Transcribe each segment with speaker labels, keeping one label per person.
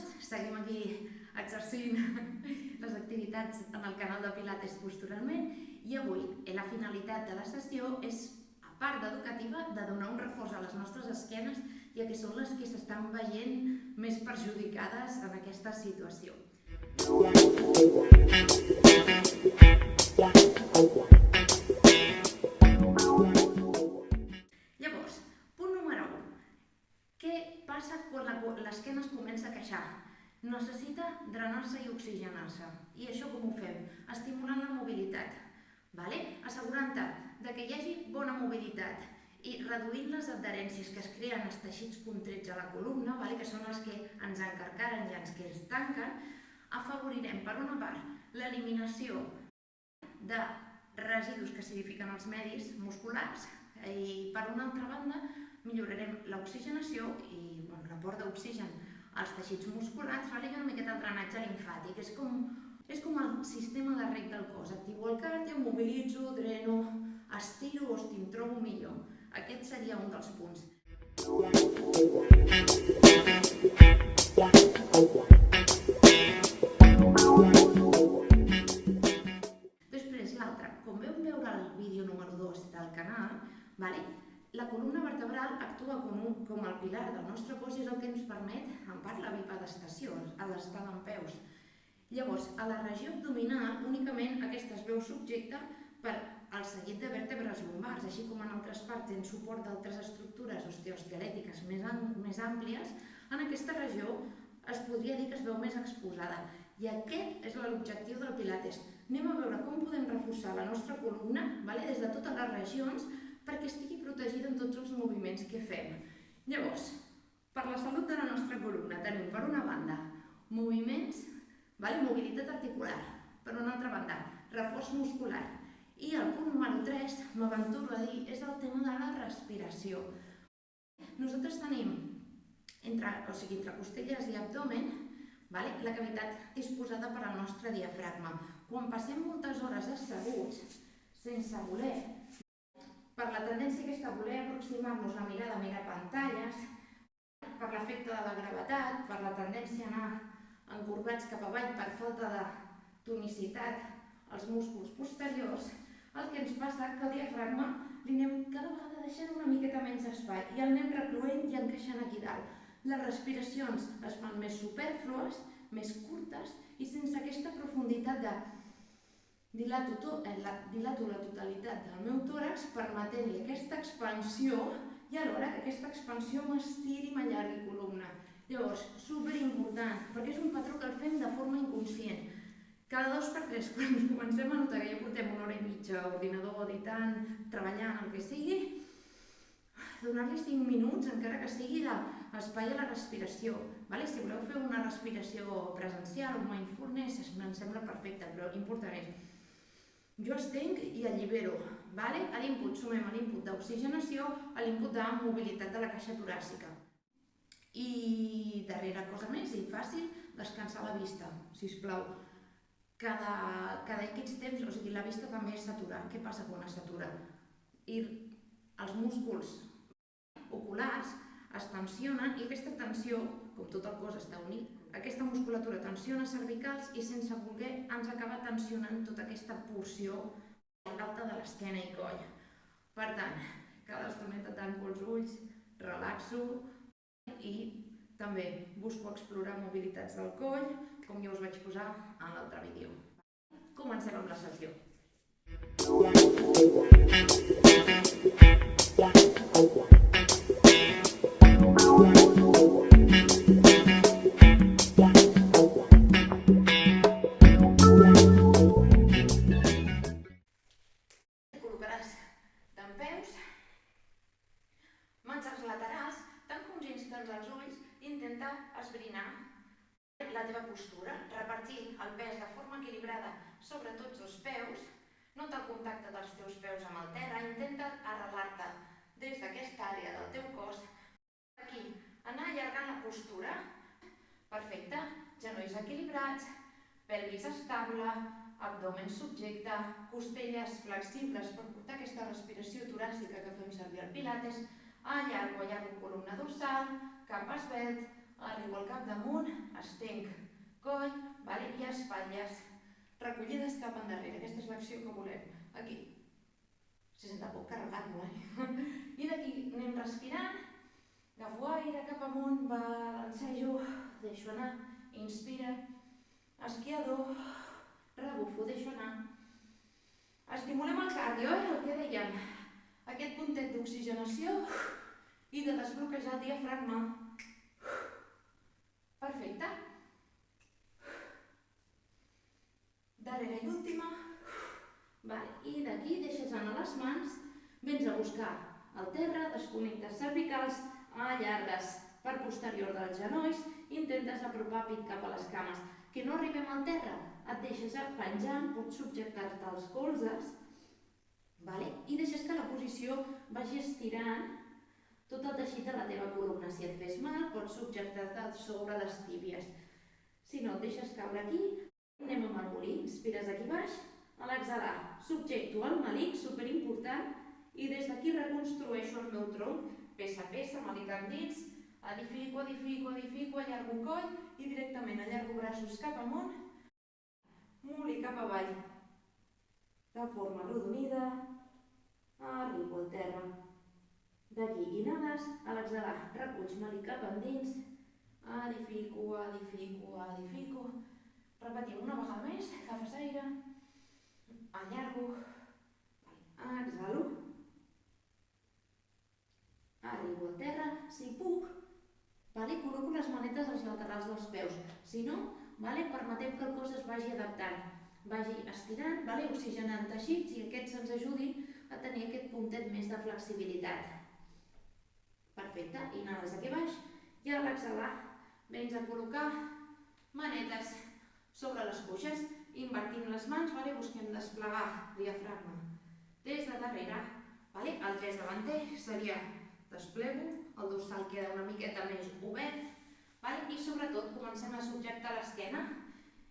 Speaker 1: totes, seguim aquí exercint les activitats en el canal de Pilates Posturalment i avui la finalitat de la sessió és, a part d'educativa, de donar un reforç a les nostres esquenes, ja que són les que s'estan veient més perjudicades en aquesta situació. Llavors, punt número 1. Què passa quan l'esquena es comença a queixar? Necessita drenar-se i oxigenar-se. I això com ho fem? Estimulant la mobilitat. Assegurant-te que hi hagi bona mobilitat i reduint les adherències que es creen als teixits contrets a la columna, que són els que ens encarcaren i els que ens tanquen, afavorirem, per una part, l'eliminació de residus que acidifiquen els medis musculars i, per una altra banda, millorarem l'oxigenació i l'aport d'oxigen als teixits musculars i una miqueta el drenatge limfàtic. És com el sistema de reg del cos. Activo el càrdio, mobilitzo, dreno, estiro o em trobo millor. Aquest seria un dels punts. Després l'altre. Com veu veure al vídeo número 2 del canal, la columna vertebral actua com el pilar del nostre cos i és el que ens permet, en part, la bipedestació, l'estar dempeus. Llavors, a la regió abdominal, únicament aquesta es veu subjecta per al seguit de vèrtebres lumbars, així com en altres parts en suport d'altres estructures osteoesquelètiques més àmplies, en aquesta regió es podria dir que es veu més exposada. I aquest és l'objectiu del Pilates. Anem a veure com podem reforçar la nostra columna des de totes les regions perquè estigui protegida en tots els moviments que fem. Llavors, per la salut de la nostra columna tenim, per una banda, moviments, mobilitat articular, per una altra banda, reforç muscular. I el punt número 3, m'aventuro a dir, és el tema de la respiració. Nosaltres tenim, entre costelles i abdomen, la cavitat disposada per al nostre diafragma. Quan passem moltes hores asseguts, sense voler, per la tendència aquesta a voler aproximar-nos la mirada a mirar pantalles, per l'efecte de la gravetat, per la tendència a anar encorbats cap avall per falta de tonicitat als músculs posteriors, el que ens passa que al diafragma li anem cada vegada deixant una miqueta menys espai i el anem recloent i encaixant aquí dalt. Les respiracions es fan més supèrflues, més curtes i sense aquesta profunditat de dilato la totalitat del meu tòrax permetent-li aquesta expansió i alhora que aquesta expansió m'estiri i m'allargui columna. Llavors, superimportant, perquè és un patró que el fem de forma inconscient. Cada 2 per 3, quan ens comencem a notar que ja portem una hora i mitja a ordinador, editant, treballant, el que sigui, donar-li 5 minuts, encara que sigui d'espai a la respiració. Si voleu fer una respiració presencial o mindfulness, em sembla perfecte, però important és jo estenc i allibero. A l'input sumem l'input d'oxigenació a l'input de mobilitat de la caixa toràcica. I darrera cosa més, i fàcil, descansar la vista, sisplau. Cada X temps, la vista també és saturar. Què passa quan es satura? Els músculs oculars es tensionen i aquesta tensió, com tot el cos està unit, aquesta musculatura tensiona cervicals i sense voler ens acaba tensionant tota aquesta porció alta de l'esquena i coll. Per tant, cada estoneta tanco els ulls, relaxo i també busco explorar mobilitats del coll, com ja us vaig posar en l'altre vídeo. Comencem amb la sessió. Col·locaràs dempeus, mans als laterals, tanca uns instants els ulls i intenta esbrinar la teva postura, repartir el pes de forma equilibrada sobre tots els peus, nota el contacte dels teus peus amb el terra, intenta arrelar-te des d'aquesta àrea del teu cos, aquí, anar allargant la postura, perfecte, genolls equilibrats, pelvis estable, abdomen subjecte, costelles flexibles per portar aquesta respiració toràcica que fem servir al Pilates, allargo columna dorsal, cap esvelt, arribo al cap damunt, estenc coll i espatlles recollides cap endarrere. Aquesta és l'acció que volem. Aquí. Se senta poc carregat, no, I d'aquí anem respirant, agafo aire cap amunt, balancejo, deixo anar, inspira, esquiador, rebufo, deixo anar. Estimulem el cardio, el que dèiem, aquest puntet d'oxigenació i de desbloquejar el diafragma. Perfecte. Darrera i última. I d'aquí deixes anar les mans, vens a buscar el terra, desconnectes cervicals, allargues per posterior dels genolls, intentes apropar pit cap a les cames. Que no arribem al terra, et deixes penjant, pots subjectar-te als colzes i deixes que la posició vagi estirant tot el teixit de la teva columna. Si et fes mal, pots subjectar-te sobre les tíbies. Si no, et deixes caure aquí, anem amb el molí, inspires aquí baix, a l'exhalar subjecto el melic, superimportant, i des d'aquí reconstrueixo el meu tronc, peça a peça, melic endins, edifico, allargo el coll i directament allargo braços cap amunt, molí cap avall, de forma arrodonida, arribo al terra. D'aquí inhales, a l'exhalar reculls melic cap endins, edifico, repetim una vegada més, agafes aire, allargo, exhalo, arribo al terra, si puc, col·loco les manetes als laterals dels peus, si no, permetem que el cos es vagi adaptant, vagi estirant, oxigenant teixits i aquests ens ajudin a tenir aquest puntet més de flexibilitat. Perfecte, inhales aquí baix i a l'exhalar vens a col·locar manetes sobre les cuixes, invertim les mans, busquem desplegar diafragma des de darrere, el gest davanter seria desplego, el dorsal queda una miqueta més obert i sobretot comencem a subjectar l'esquena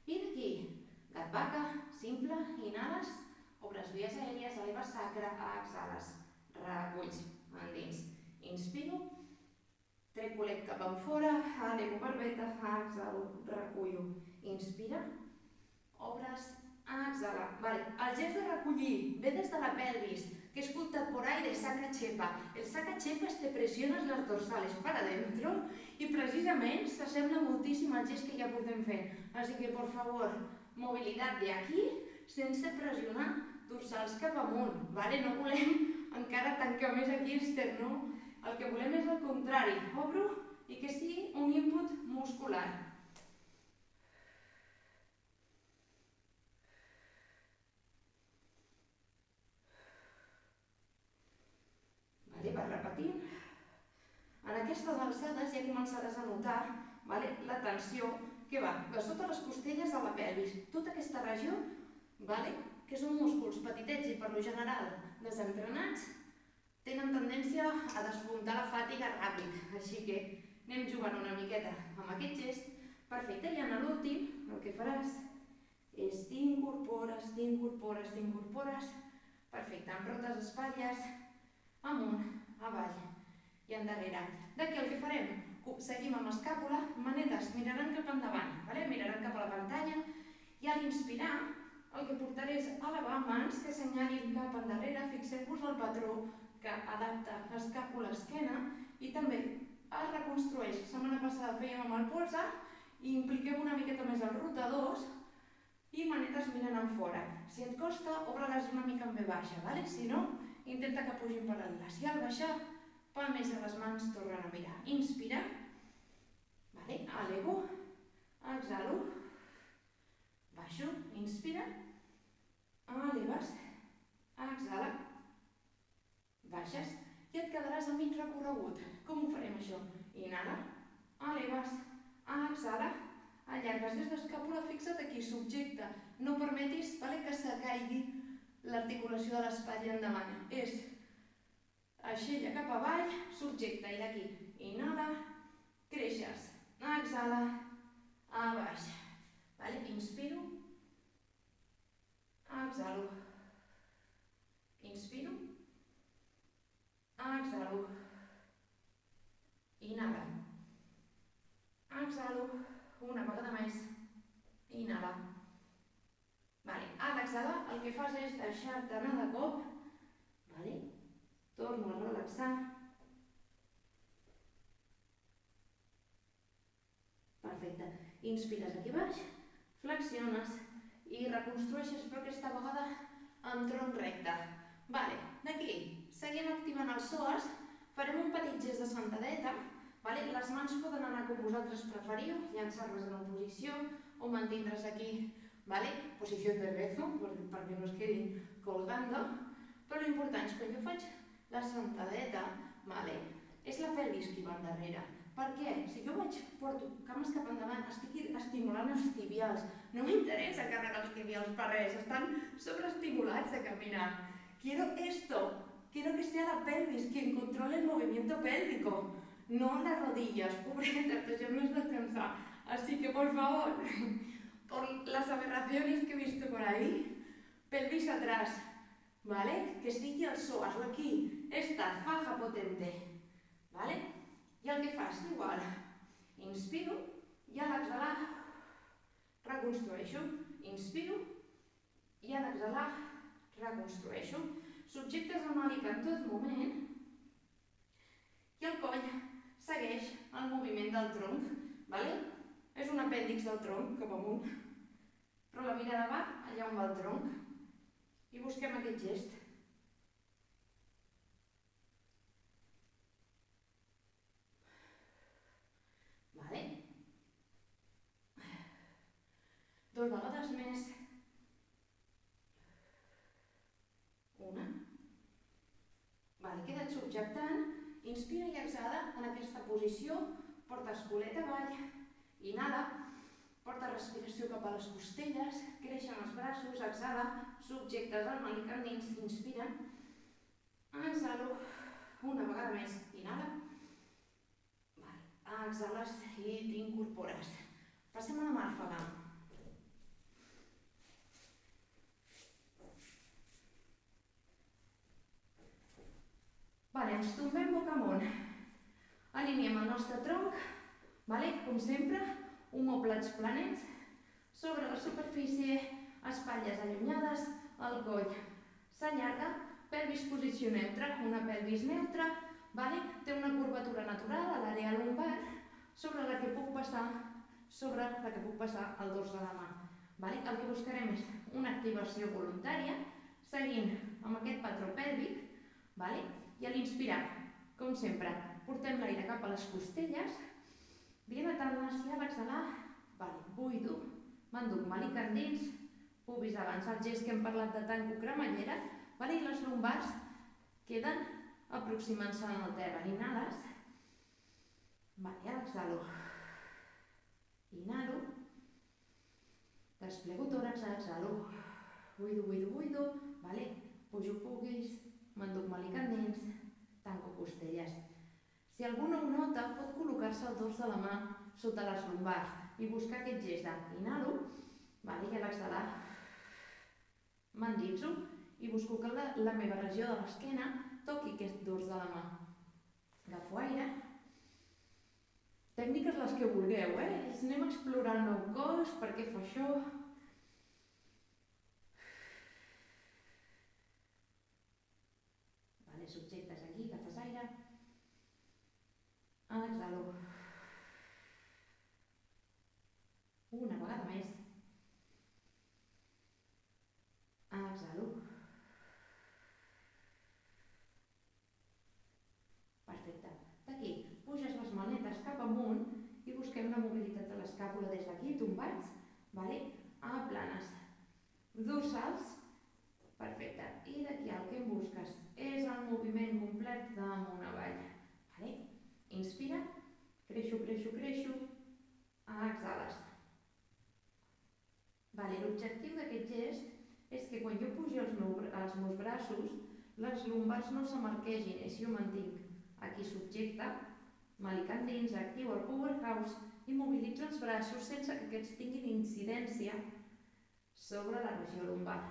Speaker 1: i d'aquí, gat vaca, simple, inhales, obres vies aèries, eleves sacre, exhales, reculls endins, inspiro, trec bolet cap enfora, elevo barbeta, exhalo, recullo, inspira, obres, exhala. El gest de recollir ve des de la pelvis, que he escoltat por aire, saca chepa. El saca chepa es te presiones las dorsales para adentro i precisament s'assembla moltíssim al gest que ja portem fent. Així que, por favor, mobilitat de aquí sense pressionar dorsals cap amunt. No volem encara tancar més aquí externo. El que volem és el contrari. Obro i que sigui un input muscular. Vas repetint. En aquestes alçades ja començaràs a notar la tensió que va de sota les costelles a la pelvis. Tota aquesta regió, que són músculs petitets i per lo general desentrenats, tenen tendència a desfrontar la fàtiga ràpid. Així que anem jugant una miqueta amb aquest gest. Perfecte, i en l'últim el que faràs és t'incorpores. Perfecte, em rotes espatlles, amunt, avall i endarrere. D'aquí el que farem, seguim amb escàpula, manetes miraran cap endavant, miraran cap a la pantalla i a l'inspirar el que portaré és elevar mans que assenyalin cap endarrere, fixeu-vos el patró que adapta escàpula a esquena i també es reconstrueix. La setmana passada fèiem amb el polze i impliquem una miqueta més els rotadors i manetes miren enfora. Si et costa, obre-les una mica en ve baixa, si no, intenta que pugin paral·leles. I al baixar, palmes a les mans tornen a mirar. Inspira, elevo, exhalo, baixo, inspira, eleves, exhala, baixes i et quedaràs a mig recorregut. Com ho farem això? Inhala, eleves, exhala, allargues des d'escàpula, fixa't aquí, subjecta. No permetis que se caigui l'articulació de l'espatlla endavant. És aixella cap avall, subjecta, i d'aquí inhala, creixes, exhala, baixa. Inspiro, exhalo, inspiro, exhalo, inhala, una vegada més, inhala. A l'exhalar el que fas és deixar-te anar de cop, torno a relaxar. Perfecte. Inspires aquí baix, flexiones i reconstrueixes, però aquesta vegada amb tronc recte. D'aquí seguim activant els psoas, farem un petit gest de sentadeta. Les mans poden anar com vosaltres preferiu, llançar-les en oposició o mantindre's aquí, posició de rezo, perquè no es quedin colgando. Però l'important és quan jo faig la sentadeta, és la pelvis qui va endarrere. Per què? Si jo porto cames cap endavant, estic estimulant els tibials. No m'interessa carregar els tibials per res, estan sobreestimulats de caminar. Quiero esto, quiero que sea la pelvis quien controle el movimiento pélvico, no las rodillas, pobretas, déjenme descansar. Así que, por favor, por las aberraciones que he visto por ahí, pelvis atrás, que estigui el psoas o aquí, esta faja potente, I el que fas, igual, inspiro i a l'exhalar reconstrueixo, inspiro i a l'exhalar reconstrueixo. Subjectes el mànic en tot moment i el coll segueix el moviment del tronc, És un apèndix del tronc cap amunt, però la mirada va allà on va el tronc i busquem aquest gest. Dos vegades més. Una. Queda't subjectant, inspira i exhala en aquesta posició, porta esquelet avall, inhala, porta respiració cap a les costelles, creixen els braços, exhala, subjectes el mànic endins, inspira, exhalo, una vegada més, inhala, exhales i t'incorpores. Passem a la màrfaga. Ens tombem boca amunt. Alineem el nostre tronc, com sempre, omòplats planets, sobre la superfície, espatlles allunyades, el coll s'allarga, pelvis posició neutra, una pelvis neutra, té una curvatura natural a l'àrea lumbar, sobre la que puc passar el dors de la mà. El que buscarem és una activació voluntària, seguint amb aquest patró pèlvic, i a l'inspirar, com sempre, portem l'aire cap a les costelles, dilatant-les i a l'exhalar, buido, m'enduc mànic endins, pubis avançat, gest que hem parlat de tanco cremallera, i les lumbars queden aproximant-se al terra. Inhales, a l'exhalo, inhalo, desplego tòrax, exhalo, buido, pujo pubis, m'enduc mànic endins, tanco costelles. Si algú no ho nota, pot col·locar-se el dors de la mà sota les lumbars i buscar aquest gest d'inhalo, i a l'exhalar m'endinso i busco que la meva regió de l'esquena toqui aquest dors de la mà. Agafo aire. Tècniques les que vulgueu, Anem a explorar el meu cos, per què fa això. Subjectes aquí, agafes aire. Exhalo. Una vegada més. Exhalo. Perfecte. D'aquí, puges les manetes cap amunt i busquem la mobilitat de l'escàpula des d'aquí, tombats, aplanes. Dorsals. Perfecte. I d'aquí el que em busques és el moviment complet d'amunt avall. Inspira, creixo, exhales. L'objectiu d'aquest gest és que quan jo pugi els meus braços, les lumbars no s'amarquegin, i si jo mantinc aquí subjecte, mànic endins, actiu el powerhouse i mobilitzo els braços sense que aquests tinguin incidència sobre la regió lumbar.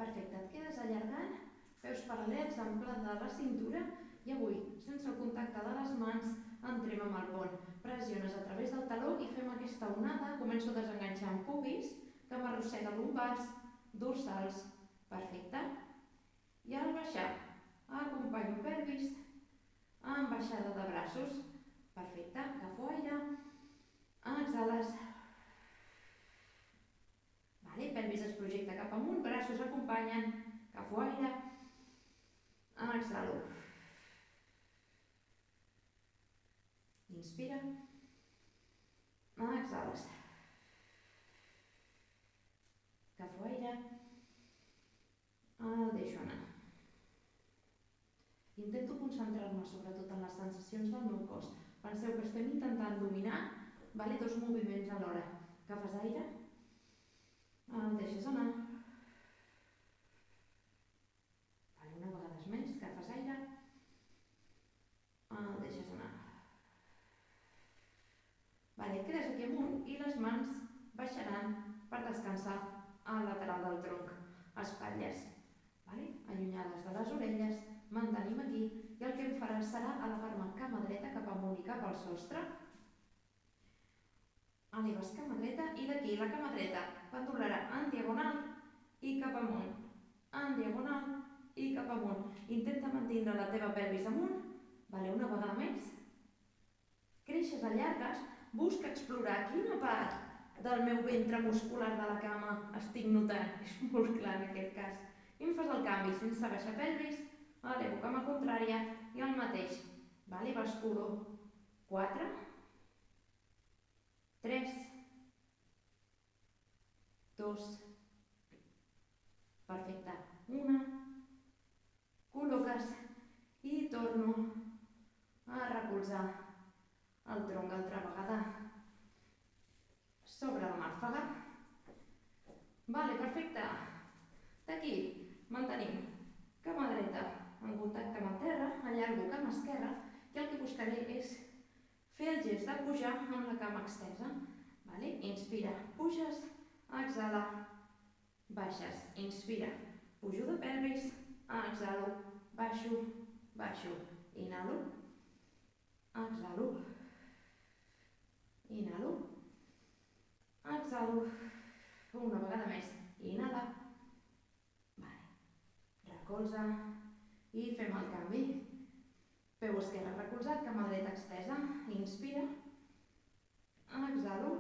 Speaker 1: Perfecte, et quedes allargant, peus paral·lels, amplada de la cintura i avui, sense el contacte de les mans, entrem amb el pont. Pressiones a través del taló i fem aquesta onada, començo a desenganxar amb pubis, que m'arrossega lumbars, dorsals. Perfecte. I al baixar, acompanyo pelvis amb baixada de braços. Perfecte, agafo aire, exhales. Pelvis es projecta cap amunt, braços acompanyen, agafo aire, exhalo. Inspira, exhales. Agafo aire, el deixo anar. Intento concentrar-me sobretot en les sensacions del meu cos. Penseu que estem intentant dominar dos moviments alhora. Agafes aire, el deixes anar. Una vegada més, agafes aire, el deixes anar. Creus aquí amunt i les mans baixaran per descansar al lateral del tronc. Espatlles allunyades de les orelles, mantenim aquí i el que em faràs serà elevar-me cama dreta cap amunt i cap al sostre. Eleves cama dreta i d'aquí la cama dreta pendularà en diagonal i cap amunt, en diagonal i cap amunt. Intenta mantindre la teva pelvis amunt, una vegada més. Creixes, allargues, busca explorar quina part del meu ventre muscular de la cama estic notant. És molt clar en aquest cas. I em fas el canvi sense baixar pelvis, elevo cama contrària i el mateix. Basculo 4, 3, 2, perfecte, 1, col·loques i torno a recolzar el tronc altra vegada sobre la màrfega. Perfecte. D'aquí mantenim cama dreta en contacte amb el terra, allargo cama esquerra i el que buscaré és fer el gest de pujar amb la cama extesa. Inspira, puges, exhala, baixes, inspira, pujo de pelvis, exhalo, baixo, baixo, inhalo, exhalo, inhalo, exhalo, una vegada més, inhala, recolza i fem el canvi. Peu esquerre recolzat, cama dreta extesa, inspira, exhalo,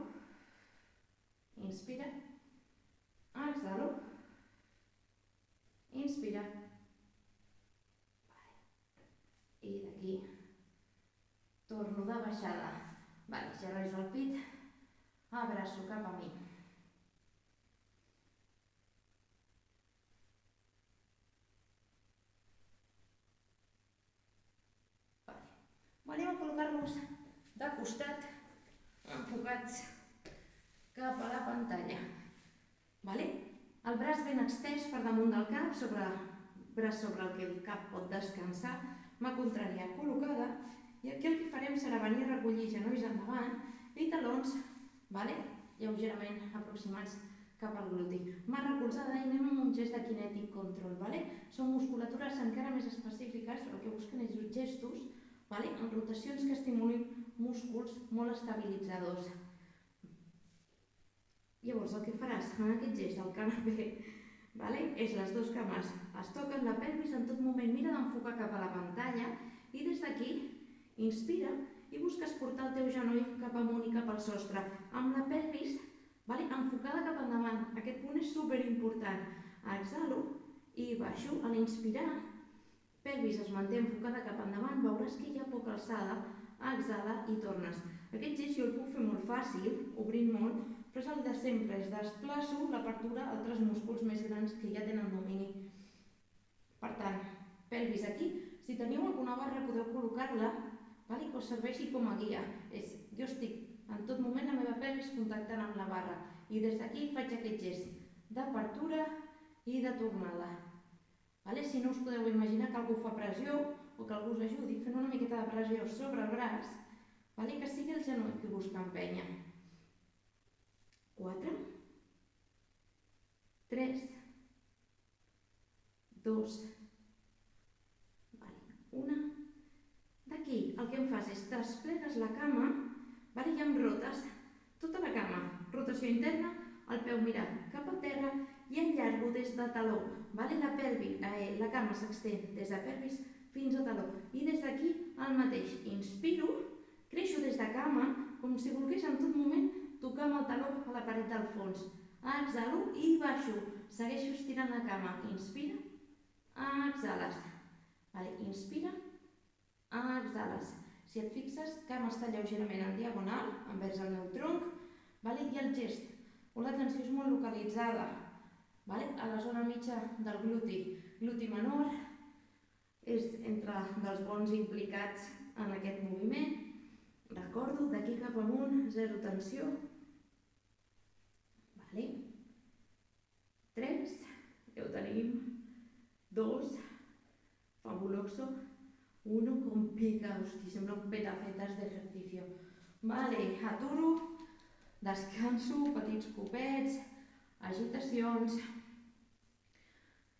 Speaker 1: inspira, exhalo, inspira, i d'aquí torno de baixada. Gerrejo el pit, abraço cap a mi. Anem a col·locar-nos de costat, enfocats cap a la pantalla. El braç ben extès per damunt del cap, braç sobre el que el cap pot descansar, mà contrària col·locada, i aquí el que farem serà venir a recollir genolls endavant i talons lleugerament aproximats cap al gluti. Mà recolzada i anem amb un gest de kinètic control. Són musculatures encara més específiques, el que busquen és gestos amb rotacions que estimulin músculs molt estabilitzadors. Llavors el que faràs en aquest gest del canapé és les dues cames es toquen, la pelvis en tot moment mira d'enfocar cap a la pantalla i des d'aquí inspira i busques portar el teu genoll cap amunt i cap al sostre amb la pelvis enfocada cap endavant. Aquest punt és superimportant. Exhalo i baixo. A l'inspirar, pelvis es manté enfocada cap endavant, veuràs que hi ha poca alçada, exhala i tornes. Aquest gest jo el puc fer molt fàcil, obrint molt, però és el de sempre, és desplaço l'apertura a altres músculs més grans que ja tenen domini. Per tant, pelvis aquí, si teniu alguna barra podeu col·locar-la que us serveixi com a guia. Jo estic en tot moment la meva pelvis contactant amb la barra i des d'aquí faig aquest gest d'apertura i de tornada. Si no us podeu imaginar que algú fa pressió o que algú us ajudi fent una miqueta de pressió sobre el braç, que sigui el genoll que busca empènyer. 4, 3, 2, una. D'aquí el que em fas és desplegues la cama i em rotes tota la cama, rotació interna, el peu mirat cap a terra i allargo des de taló. La cama s'extén des de pelvis fins a taló i des d'aquí el mateix. Inspiro, creixo des de cama com si volgués en tot moment tocar amb el taló a la paret del fons. Exhalo i baixo, segueixo estirant la cama. Inspira, exhales. Inspira, exhales. Si et fixes, cama està lleugerament en diagonal, envers el meu tronc, i el gest, on la tensió és molt localitzada, a la zona mitja del gluti. Gluti menor és entre dels bons implicats en aquest moviment. Recordo, d'aquí cap amunt, zero tensió. 3, ja ho tenim. 2, fabuloso. 1, com pica, hosti, sembla un petacetas d'ejercicio. Aturo, descanso, petits copets, agitacions.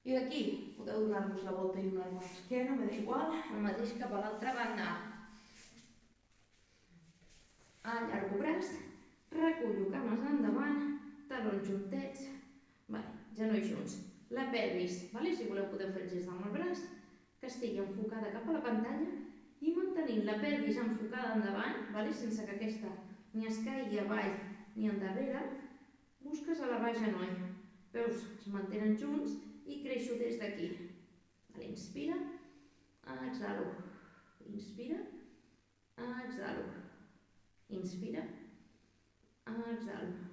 Speaker 1: I d'aquí podeu donar-vos la volta i donar-vos l'esquena, m'és igual, el mateix cap a l'altra banda. Allargo braç, recullo cames endavant, talons juntets, genolls junts. La pelvis, si voleu podeu fer el gest amb el braç, que estigui enfocada cap a la pantalla i mantenint la pelvis enfocada endavant, sense que aquesta ni es caigui avall ni endarrere, busques elevar genoll. Peus es mantenen junts i creixo des d'aquí. Inspira, exhalo. Inspira, exhalo. Inspira, exhalo.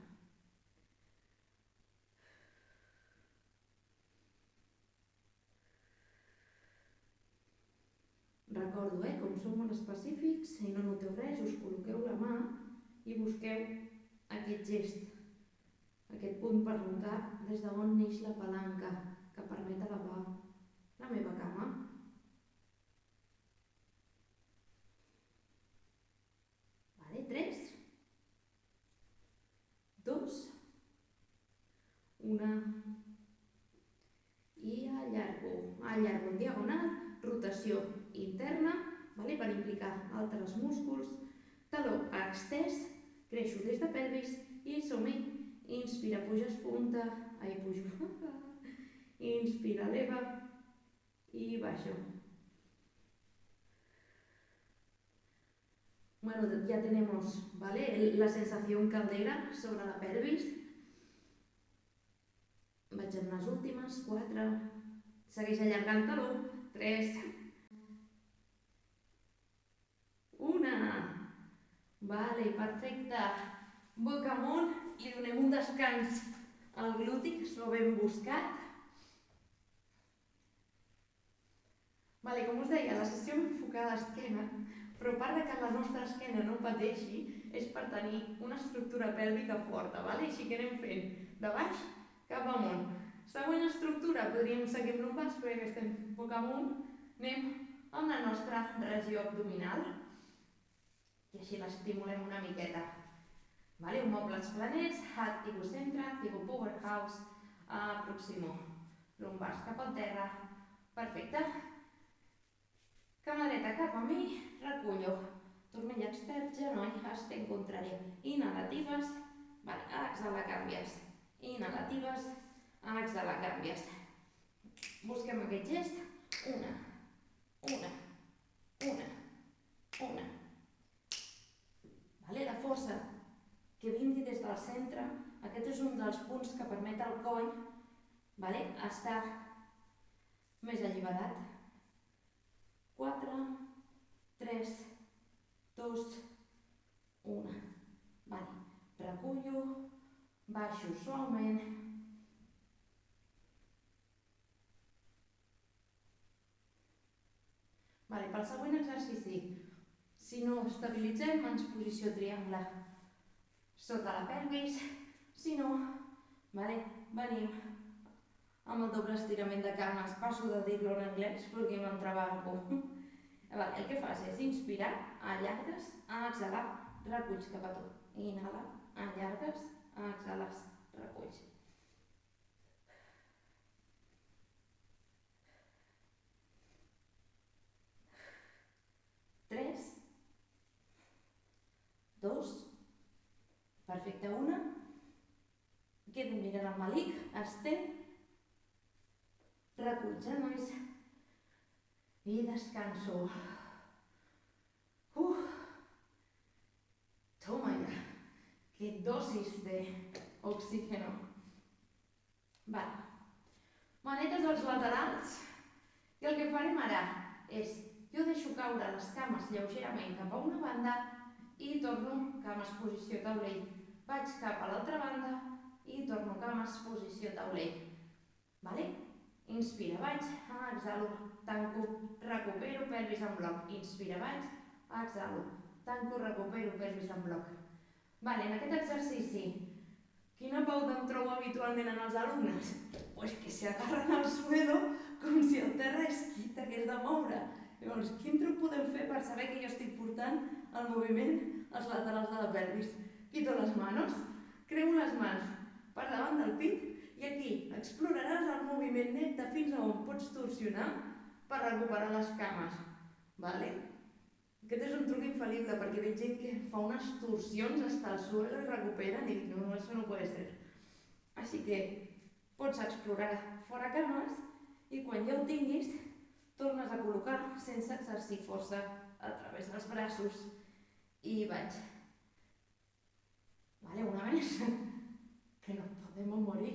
Speaker 1: Recordo, com som molt específics, si no noteu res, us col·loqueu la mà i busqueu aquest gest, aquest punt per notar des d'on neix la palanca que permet elevar la meva cama. 3, 2, 1 i allargo. Allargo en diagonal, rotació interna, per implicar altres músculs, taló extès, creixo des de pelvis i som-hi. Inspira, puges punta, pujo, inspira, eleva i baixo. Ya tenemos la sensación caldera sobre la pelvis. Vaig en les últimes, 4, segueix allargant taló, 3, 1, perfecte. Boca amunt, li donem un descans al gluti, que s'ho ben buscat. Com us deia, la sessió enfocada a esquena, però a part que la nostra esquena no pateixi, és per tenir una estructura pèlvica forta, així que anem fent de baix cap amunt. Següent estructura, podríem seguir amb lumbars, però ja que estem boca amunt, anem amb la nostra regió abdominal i així l'estimulem una miqueta. Omòplats planets, activo centre, activo powerhouse, proximo, lumbars cap al terra, perfecte. Cama dreta cap a mi, recullo, turmell extern, genoll, estenc contrari, inhalatives, exhala, canvies, inhalatives, exhala, canvies. Busquem aquest gest, una, la força que vingui des del centre, aquest és un dels punts que permet al coll estar més alliberat. 4, 3, 2, 1. Recullo, baixo suaument. Pel següent exercici, si no estabilitzem, mans posició triangle sota la pelvis. Si no, venim amb el doble estirament de cames. Passo de dir-lo en anglès perquè m'entrebanco. El que fas és inspirar, allargues, exhalar, reculls cap a tu. Inhala, allargues, exhales, reculls. 2, perfecte, 1, quedo mirant el malic, estén, recull genolls i descanso. Toma ya, qué dosis de oxígeno. Vale, manetes als laterals i el que farem ara és, jo deixo caure les cames lleugerament cap a una banda i torno cames posició taulell. Vaig cap a l'altra banda i torno cames posició taulell. Vale? Inspira, vaig, exhalo, tanco, recupero, pelvis en bloc. Inspira, vaig, exhalo, tanco, recupero, pelvis en bloc. Vale, en aquest exercici, quina pauta em trobo habitualment en els alumnes? Pues que se agarren al suelo com si el terra és quita, que és de moure. Llavors, quin truc podem fer per saber que jo estic portant el moviment als laterals de la pelvis? Quito les manos, creuo les mans per davant del pit i aquí exploraràs el moviment net de fins a on pots torsionar per recuperar les cames. Vale? Aquest és un truc infal·lible perquè veig gent que fa unes torsions fins al suelo i recuperen i dic, no, això no pot ser. Així que pots explorar fora cames i quan ja ho tinguis tornes a col·locar sense exercir força a través dels braços i vaig. Vale, una vez que no podemos morir.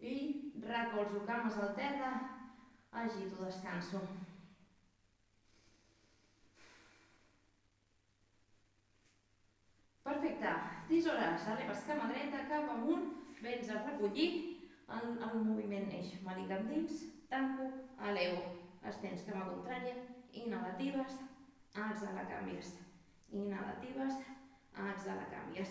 Speaker 1: I recolzo cames al terra, agito, descanso. Perfecte, tisores, eleves cama dreta cap amunt, vens a recollir el moviment eix. Malic endins, tanco, elevo, estens cama contrària, inhalatives, exhala, canvies. Inhalatives, exhala, canvies.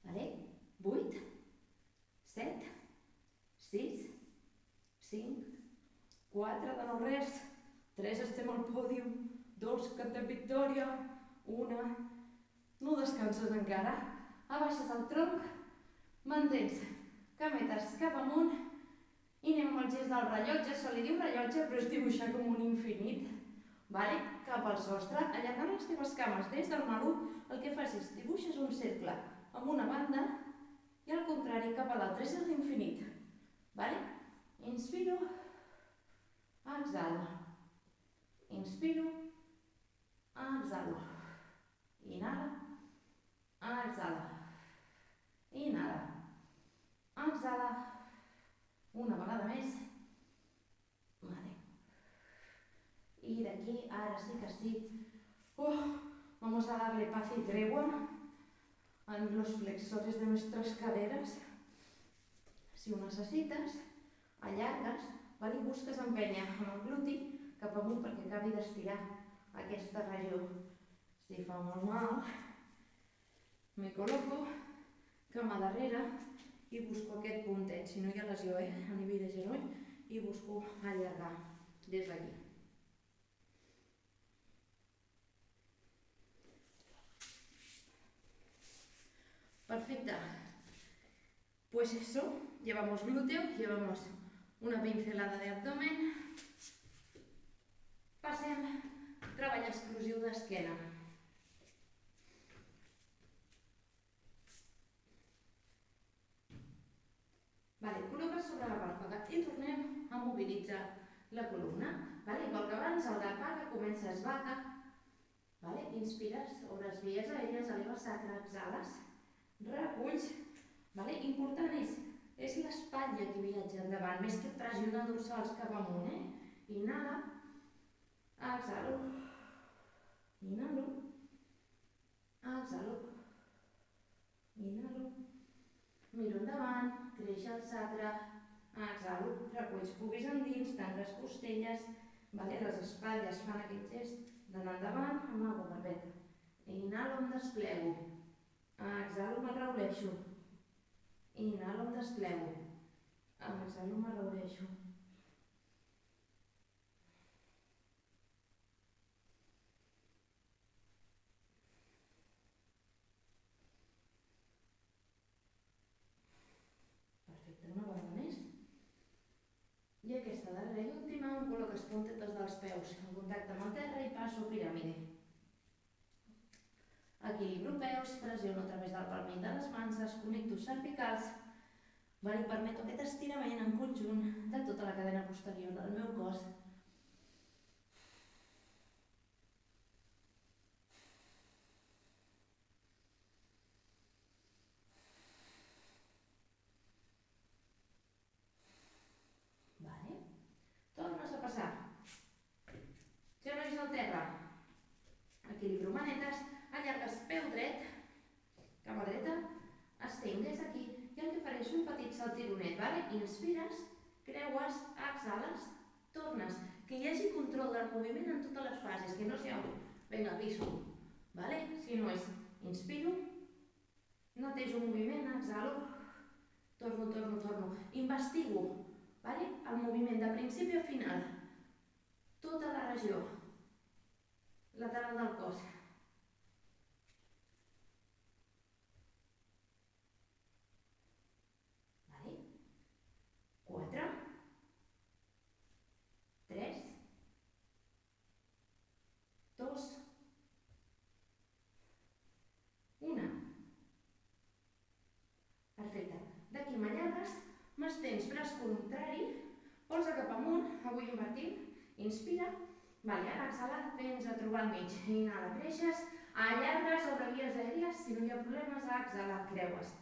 Speaker 1: Vale? 8, 7, 6, 5, 4, de no res, 3, estem al pòdium, 2, cantem victòria, 1, no descanses encara, abaixes el tronc, mantens cametes cap amunt i anem amb el gest del rellotge, se li diu rellotge però és dibuixar com un infinit, vale? Cap al sostre, allargant les teves cames des del maluc, el que fas és dibuixes un cercle amb una banda i al contrari cap a l'altra, és l'infinit, vale? Inspiro, exhalo. Inspiro, exhalo, inhala, exhala, inhala, exhala, una vegada més, vale. Y de aquí, ahora sí que sí, vamos a darle paz y tregua a los flexores de nuestras caderas. Si ho necessites, allargues, vale? I busques empènyer amb el gluti cap amunt perquè acabi d'estirar aquesta regió. Si fa molt mal, me col·loco cama darrere i busco aquest puntet. Si no hi ha lesió a nivell de genoll, i busco allargar des d'aquí. Perfecte. Pues eso, llevamos glúteo, llevamos una pincelada de abdomen. Passem a treball exclusiu d'esquena. Vale, col·loques sobre la pàlpega i tornem a mobilitzar la columna. Vale, igual que abans, el gat vaca, comences vaca. Vale, inspires, obres vies aèries, eleves sacre, exhales, reculls. Vale, important és l'espatlla que viatja endavant, més que pressionar dorsals cap amunt. Inhala, exhalo, inhalo, exhalo, inhalo, miro endavant, creix el sacre, exhalo, reculls puguis endins, tanques costelles, les espatlles fan aquest gest d'anar endavant, amago barbeta, inhalo, em desplego, exhalo, m'arrauleixo, inhalo, em desplego, exhalo, m'arrauleixo. I aquesta darrera i última em col·loco les puntetes dels peus en contacte amb el terra i passo piràmide. Equilibro peus, pressiono a través del palmell de les mans, desconnecto cervicals, i permeto aquest estirament en conjunt de tota la cadena posterior del meu cos. Tornes a passar. Genolls al terra. Equilibro manetes, allargues peu dret, cama dreta, estenc des d'aquí i el que faré és un petit saltironet, vale? Inspires, creues, exhales, tornes. Que hi hagi control del moviment en totes les fases, que no sigui, vinga, piso, vale? Si no és, inspiro, netejo un moviment, exhalo, torno, investigo, vale? El moviment de principi a final, tota la regió lateral del cos. Vale? 4, 3, 2, 1. Perfecte. D'aquí m'allargues, m'estens braç contrari, polze cap amunt, avui invertim, inspira, vale, ara exhala, vens a trobar al mig, inhala, creixes, allargues sobre vies aèries, si no hi ha problemes, exhala, creues.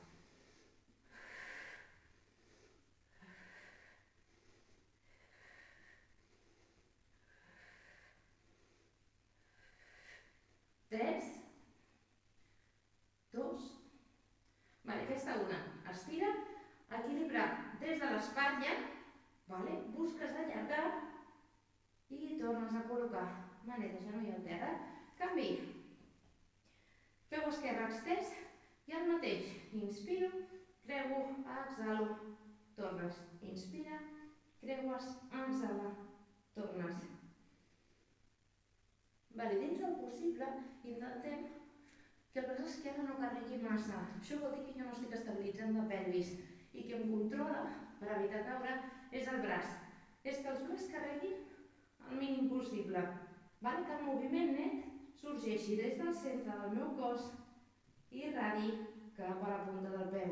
Speaker 1: Tres, dos, vale, aquesta una, estira, equilibra des de l'espatlla, vale, busques allargar i tornes a col·locar maneta, genoll al terra, canvi, peu esquerre extès i el mateix, inspiro, creuo, exhalo, tornes, inspira, creues, exhala, tornes. Vale, dins del possible intentem que el braç esquerre no carregui massa. Això vol dir que jo no estic estabilitzant de pelvis i que em controla per evitar caure és el braç. És que els braços carreguin el mínim possible. Vale? Que el moviment net sorgeixi des del centre del meu cos i irradi cap a la punta del peu.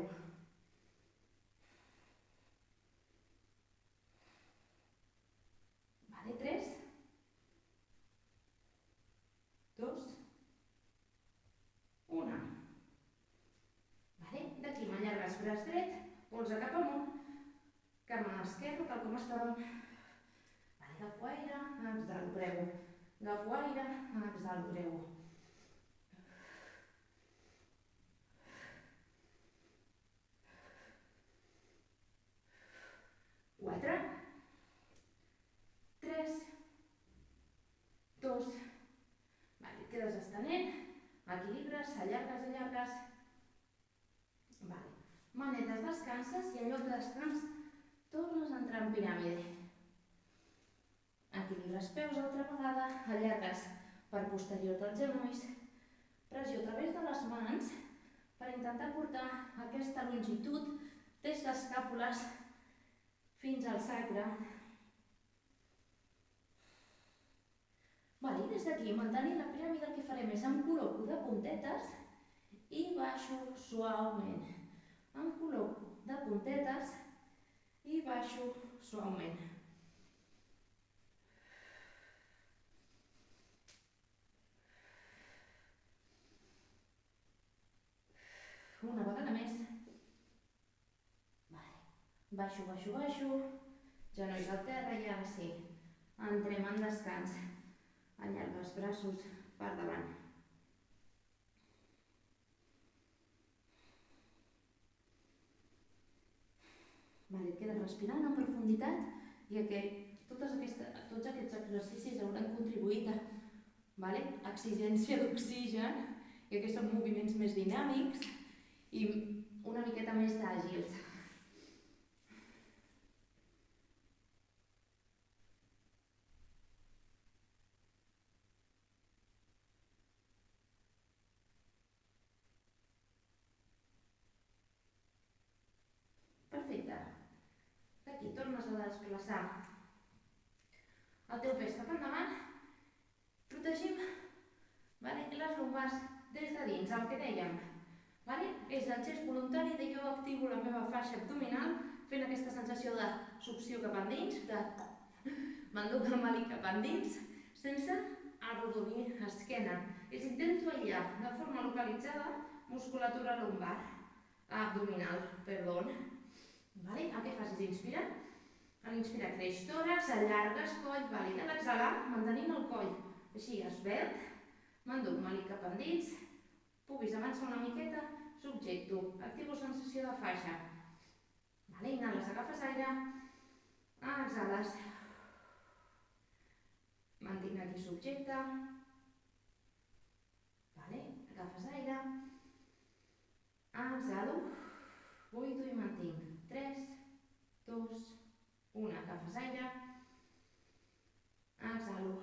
Speaker 1: Vale, 3, 2, 1. Vale? D'aquí m'allargues braç dret, polze cap amunt, cama esquerra, tal com estàvem. Vale, agafo aire, exhalo, creuo. Agafo aire, exhalo, creuo. Quatre, 3, 2, vale, et quedes estenent, equilibres, allargues. Vale. Manetes descanses i en lloc de descans tornes a entrar en piràmide. Equilibres peus altra vegada, allargues per posterior dels genolls, pressió a través de les mans per intentar portar aquesta longitud des d'escàpules fins al sacre. Vale, i des d'aquí, mantenint la piràmide, el que farem és em col·loco de puntetes i baixo suaument. Em col·loco de puntetes i baixo suaument. Una vegada més. Vale. Baixo. Genolls al terra i ara sí. Entrem en descans. Allarga els braços per davant. Vale, et quedes respirant en profunditat i tots aquests exercicis hauran contribuït a exigència d'oxigen i aquests són moviments més dinàmics i una miqueta més àgils. Perfecte. D'aquí tornes a desplaçar el teu pes cap endavant, protegim les lumbars des de dins, el que dèiem. És el gest voluntari de jo activo la meva faixa abdominal fent aquesta sensació de succió cap endins, m'enduc el màlic cap endins, sense arrodonir esquena. Intento aïllar de forma localitzada musculatura lumbar, abdominal, perdó. El que facis, inspira. A l'inspirar creix tòrax, allargues coll, a l'exhalar mantenint el coll així esvelt, m'enduc màlic cap endins, puguis avançar una miqueta, subjecto, activo sensació de faixa. Inhales, agafes aire, exhales, mantinc aquí subjecte, agafes aire, exhalo, buido i mantinc. 3, 2, 1, agafes aire, exhalo,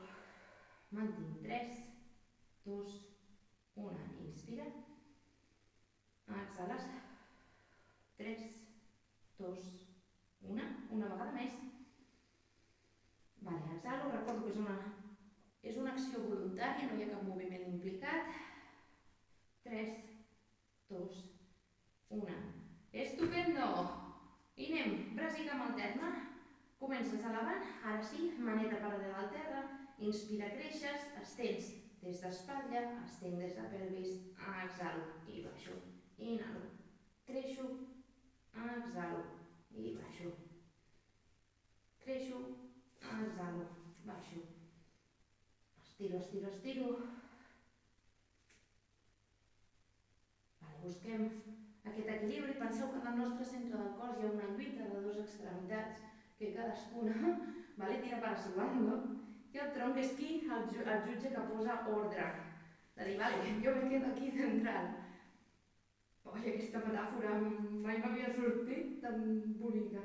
Speaker 1: mantinc. 3, 2, 1, inspira, exhales, 3, 2, 1, una vegada més. Exhalo, recordo que és una acció voluntària, no hi ha cap moviment implicat. 3, 2, 1. Estupendo! I anem, braç i cama alterna. Comences elevant, ara sí, maneta paral·lela al terra, inspira, creixes, estens des d'espatlla, estenc des de pelvis, exhalo i baixo, inhalo, creixo, exhalo i baixo, creixo, exhalo, baixo, estiro, estiro, estiro. Busquem aquest equilibri. Penseu que en el nostre centre del cos hi ha una lluita de dues extremitats que cadascuna tira para su bando, i el tronc és qui? El jutge que posa ordre. De dir, jo me quedo aquí central. Aquesta metàfora mai m'havia sortit tan bonica.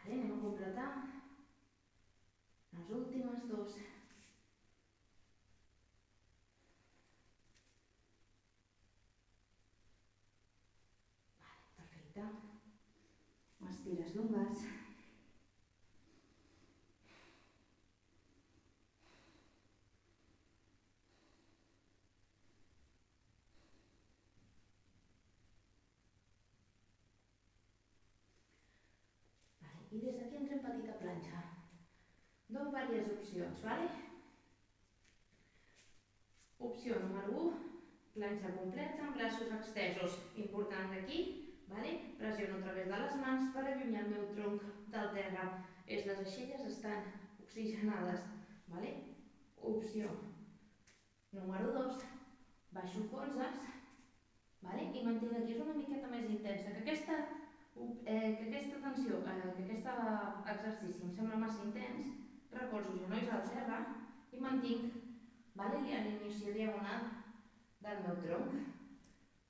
Speaker 1: Anem a completar les últimes dues. Perfecte. Estires lumbars. I des d'aquí entrem petita planxa. Dono diverses opcions, Opció número 1, planxa completa amb braços extesos. Important aquí, pressiono a través de les mans per allunyar el meu tronc del terra. Les aixelles estan oxigenades. Opció número 2, baixo colzes i mantinc aquí. És una miqueta més intensa. Que aquesta tensió, que aquest exercici em sembla massa intens, recolzo genolls al terra i mantinc l'alineació diagonal del meu tronc.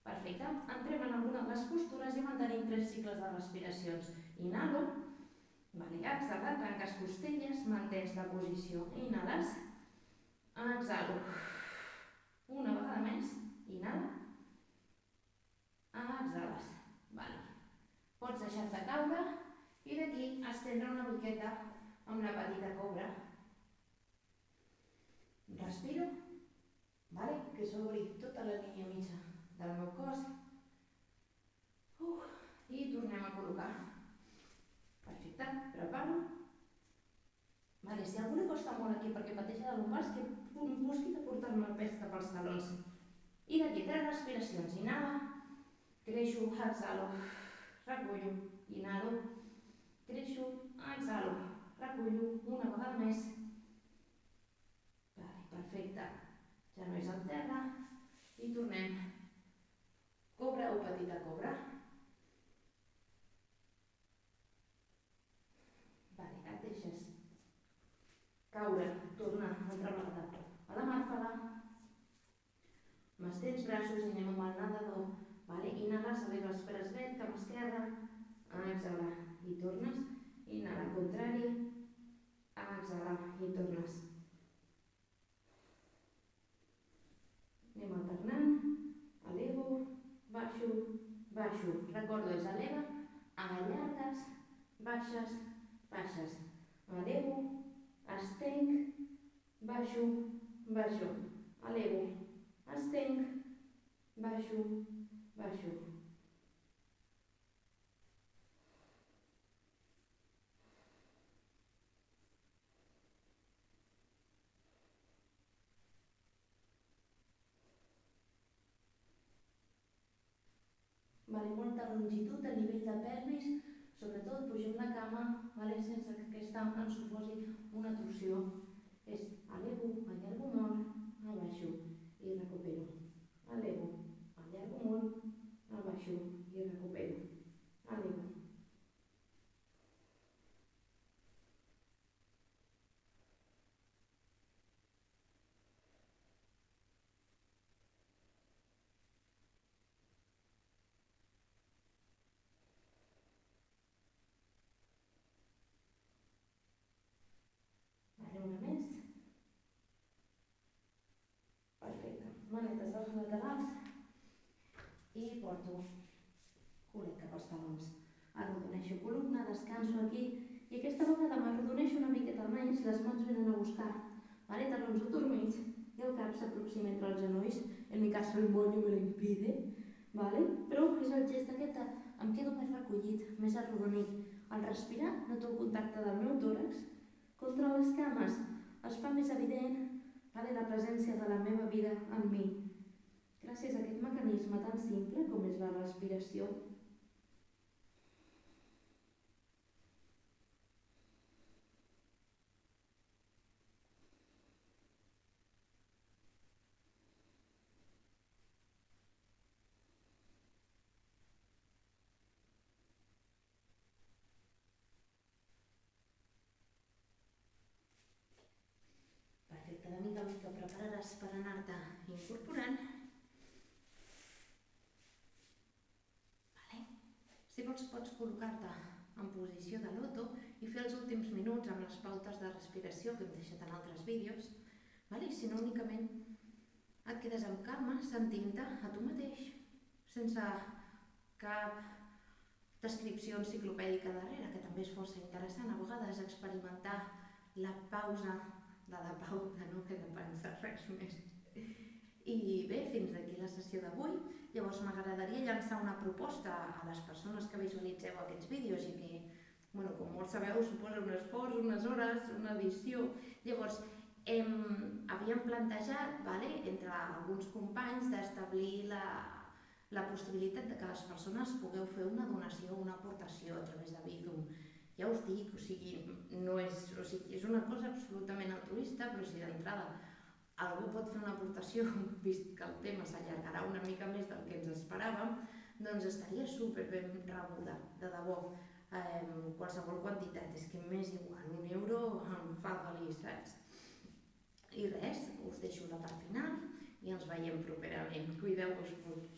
Speaker 1: Perfecte. Entrem en alguna de les postures i mantenim 3 cicles de respiracions. Inhalo, exhala, tanques costelles, mantens la posició. Inhales, exhalo. Una vegada més, inhala, exhales. Pots deixar-te caure i d'aquí estendre una miqueta amb la petita cobra. Respiro, que s'obri tota la línia mitja del meu cos. I tornem a col·locar. Perfecte, preparo. Si algú li costa molt aquí perquè pateix de lumbars, que busqui de portar-me el pes cap als talons. I d'aquí 3 respiracions. Inhala, creixo, exhalo, recullo, inhalo, creixo, exhalo, recullo, una vegada més. Perfecte. Genolls al terra i tornem. Cobra o petita cobra. Et deixes caure, torna altra vegada a la màrfala. M'estens braços i anem amb el nadador. Inhales, arribes per esvelt, cama esquerra, exhala i tornes. Inhala, contrari, exhala i tornes. Recordo, és eleva, allargues, baixes, baixes. Elevo, estenc, baixo, baixo. Elevo, estenc, baixo, baixo. Molta longitud a nivell de pelvis, sobretot pugem la cama sense que aquesta ens suposi una torsió. És elevo, allargo molt, abaixo i recupero. Elevo, allargo molt, abaixo i recupero. Elevo. Una més. Perfecte. Manetes als laterals i porto culet cap als talons. Arrodoneixo columna, descanso aquí i aquesta vegada m'arrodoneixo una miqueta més, les mans venen a buscar talons adormits i el cap s'aproxima entre els genolls. En mi caso el moño me lo impide, però és el gest aquest de em quedo més recollit, més arrodonit. Al respirar noto el contacte del meu tòrax contra les cames. Es fa més evident la presència de la meva vida en mi. Gràcies a aquest mecanisme tan simple com és la respiració. Perfecte, de mica en mica prepararàs per anar-te incorporant. Si vols, pots col·locar-te en posició de loto i fer els últims minuts amb les pautes de respiració que hem deixat en altres vídeos. Si no, únicament et quedes amb calma, sentint-te a tu mateix, sense cap descripció enciclopèdica darrere, que també és força interessant a vegades experimentar la pausa de la pauta, no haver de pensar res més. I bé, fins aquí la sessió d'avui. Llavors m'agradaria llançar una proposta a les persones que visualitzeu aquests vídeos i que, com molts sabeu, suposa un esforç, unes hores, una edició. Llavors, havíem plantejat, entre alguns companys, d'establir la possibilitat que les persones pugueu fer una donació, una aportació a través de Bizum. Ja us dic, és una cosa absolutament altruista, però si d'entrada algú pot fer una aportació, vist que el tema s'allargarà una mica més del que ens esperàvem, doncs estaria superben rebuda, de debò. Qualsevol quantitat, és que m'és igual, €1 em fa feliç, saps? I res, us deixo la part final i ens veiem properament. Cuideu-vos molt.